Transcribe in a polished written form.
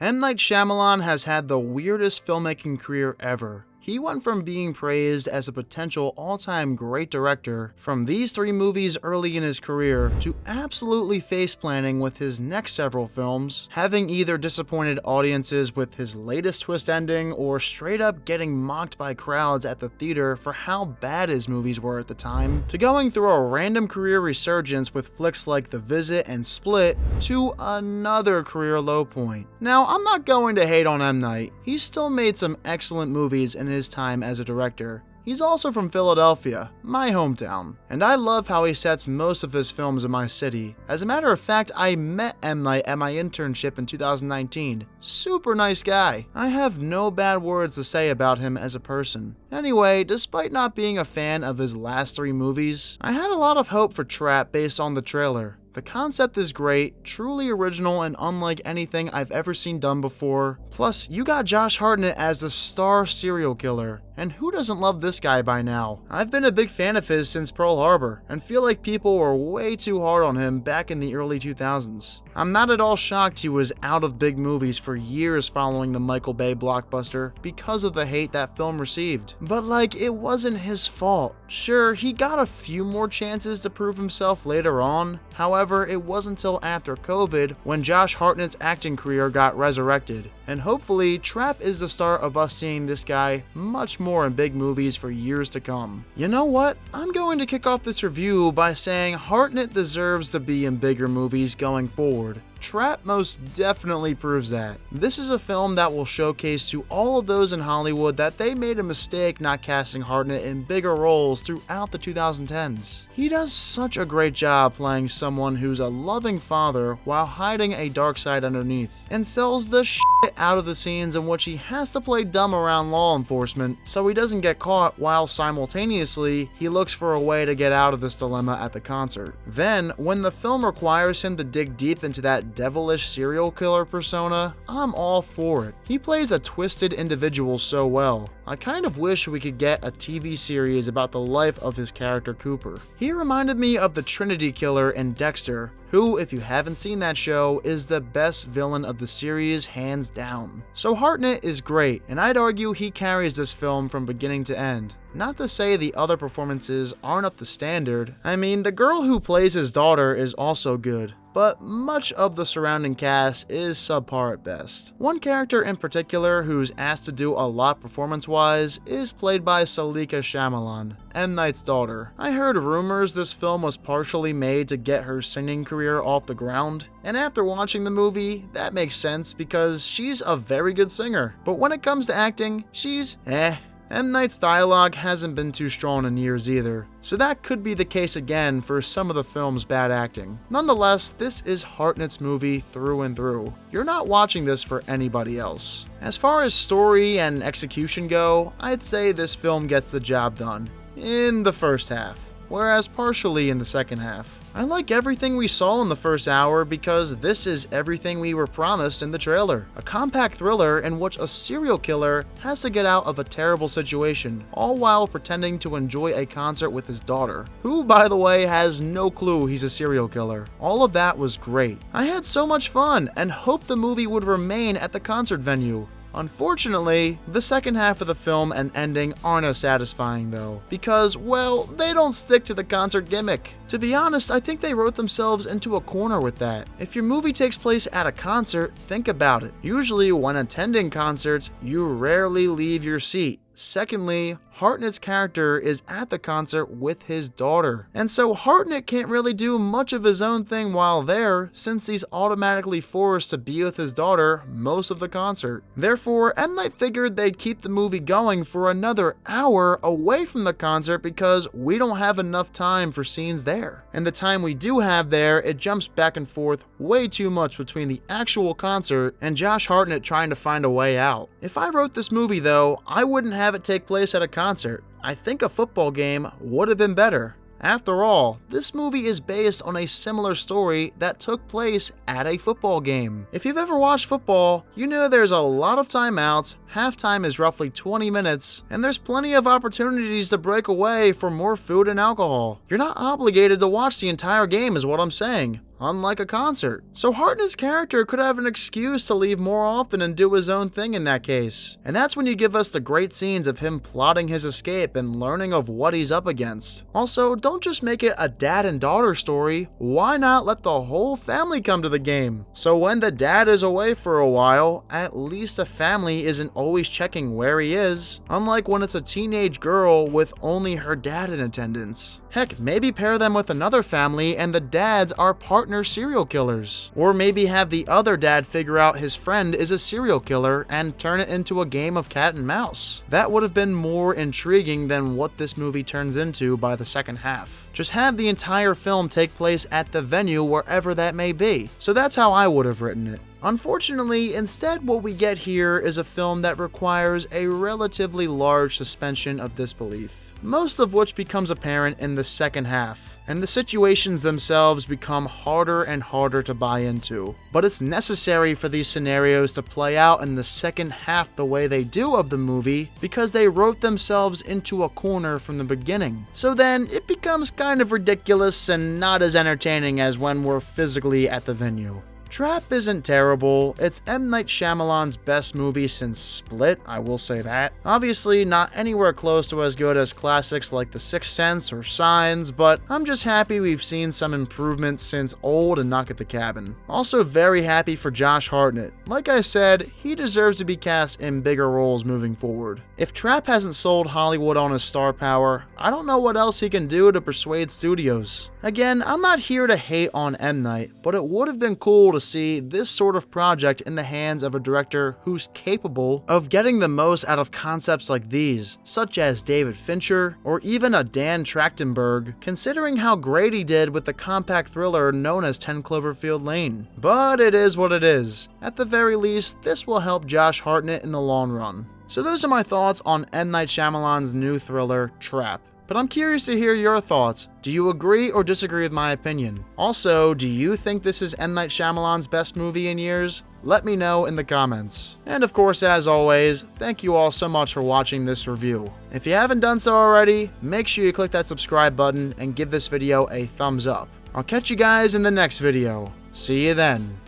M. Night Shyamalan has had the weirdest filmmaking career ever. He went from being praised as a potential all-time great director from these 3 movies early in his career to absolutely face-planting with his next several films, having either disappointed audiences with his latest twist ending or straight up getting mocked by crowds at the theater for how bad his movies were at the time, to going through a random career resurgence with flicks like The Visit and Split to another career low point. Now, I'm not going to hate on M. Night. He's still made some excellent movies in his time as a director. He's also from Philadelphia, my hometown, and I love how he sets most of his films in my city. As a matter of fact, I met M. Night at my internship in 2019. Super nice guy. I have no bad words to say about him as a person. Anyway, despite not being a fan of his last 3 movies, I had a lot of hope for Trap based on the trailer. The concept is great, truly original and unlike anything I've ever seen done before. Plus, you got Josh Hartnett as the star serial killer. And who doesn't love this guy by now? I've been a big fan of his since Pearl Harbor, and feel like people were way too hard on him back in the early 2000s. I'm not at all shocked he was out of big movies for years following the Michael Bay blockbuster because of the hate that film received. But like, it wasn't his fault. Sure, he got a few more chances to prove himself later on. However, it wasn't until after COVID when Josh Hartnett's acting career got resurrected. And hopefully, Trap is the start of us seeing this guy much more in big movies for years to come. You know what? I'm going to kick off this review by saying Hartnett deserves to be in bigger movies going forward. Trap most definitely proves that. This is a film that will showcase to all of those in Hollywood that they made a mistake not casting Hartnett in bigger roles throughout the 2010s. He does such a great job playing someone who's a loving father while hiding a dark side underneath, and sells the shit out of the scenes in which he has to play dumb around law enforcement so he doesn't get caught, while simultaneously he looks for a way to get out of this dilemma at the concert. Then, when the film requires him to dig deep into that devilish serial killer persona, I'm all for it. He plays a twisted individual so well. I kind of wish we could get a TV series about the life of his character Cooper. He reminded me of the Trinity Killer in Dexter, who, if you haven't seen that show, is the best villain of the series hands down. So Hartnett is great, and I'd argue he carries this film from beginning to end. Not to say the other performances aren't up to standard. I mean, the girl who plays his daughter is also good, but much of the surrounding cast is subpar at best. One character in particular who's asked to do a lot performance-wise is played by Salika Shyamalan, M. Night's daughter. I heard rumors this film was partially made to get her singing career off the ground, and after watching the movie, that makes sense because she's a very good singer. But when it comes to acting, she's M. Night's dialogue hasn't been too strong in years either, so that could be the case again for some of the film's bad acting. Nonetheless, this is Hartnett's movie through and through. You're not watching this for anybody else. As far as story and execution go, I'd say this film gets the job done in the first half, whereas partially in the second half. I like everything we saw in the first hour because this is everything we were promised in the trailer. A compact thriller in which a serial killer has to get out of a terrible situation, all while pretending to enjoy a concert with his daughter, who, by the way, has no clue he's a serial killer. All of that was great. I had so much fun and hoped the movie would remain at the concert venue. Unfortunately, the second half of the film and ending aren't as satisfying though, because, well, they don't stick to the concert gimmick. To be honest, I think they wrote themselves into a corner with that. If your movie takes place at a concert, think about it. Usually when attending concerts, you rarely leave your seat. Secondly, Hartnett's character is at the concert with his daughter, and so Hartnett can't really do much of his own thing while there, since he's automatically forced to be with his daughter most of the concert. Therefore, M. Night figured they'd keep the movie going for another hour away from the concert because we don't have enough time for scenes there. And the time we do have there, it jumps back and forth way too much between the actual concert and Josh Hartnett trying to find a way out. If I wrote this movie though, I wouldn't have it take place at a concert. I think a football game would have been better. After all, this movie is based on a similar story that took place at a football game. If you've ever watched football, you know there's a lot of timeouts, halftime is roughly 20 minutes, and there's plenty of opportunities to break away for more food and alcohol. You're not obligated to watch the entire game is what I'm saying. unlike a concert. So Hartnett's character could have an excuse to leave more often and do his own thing in that case. And that's when you give us the great scenes of him plotting his escape and learning of what he's up against. Also, don't just make it a dad and daughter story, why not let the whole family come to the game? So when the dad is away for a while, at least the family isn't always checking where he is, unlike when it's a teenage girl with only her dad in attendance. Heck, maybe pair them with another family and the dads are partner serial killers. Or maybe have the other dad figure out his friend is a serial killer and turn it into a game of cat and mouse. That would have been more intriguing than what this movie turns into by the second half. Just have the entire film take place at the venue wherever that may be. So that's how I would have written it. Unfortunately, instead what we get here is a film that requires a relatively large suspension of disbelief, most of which becomes apparent in the second half, and the situations themselves become harder and harder to buy into. But it's necessary for these scenarios to play out in the second half the way they do of the movie because they wrote themselves into a corner from the beginning. So then it becomes kind of ridiculous and not as entertaining as when we're physically at the venue. Trap isn't terrible, it's M. Night Shyamalan's best movie since Split, I will say that. Obviously not anywhere close to as good as classics like The Sixth Sense or Signs, but I'm just happy we've seen some improvements since Old and Knock at the Cabin. Also very happy for Josh Hartnett. Like I said, he deserves to be cast in bigger roles moving forward. If Trap hasn't sold Hollywood on his star power, I don't know what else he can do to persuade studios. Again, I'm not here to hate on M. Night, but it would have been cool to see this sort of project in the hands of a director who's capable of getting the most out of concepts like these, such as David Fincher, or even a Dan Trachtenberg, considering how great he did with the compact thriller known as 10 Cloverfield Lane. But it is what it is. At the very least, this will help Josh Hartnett in the long run. So those are my thoughts on M. Night Shyamalan's new thriller, Trap. But I'm curious to hear your thoughts. Do you agree or disagree with my opinion? Also, do you think this is M. Night Shyamalan's best movie in years? Let me know in the comments. And of course, as always, thank you all so much for watching this review. If you haven't done so already, make sure you click that subscribe button and give this video a thumbs up. I'll catch you guys in the next video. See you then.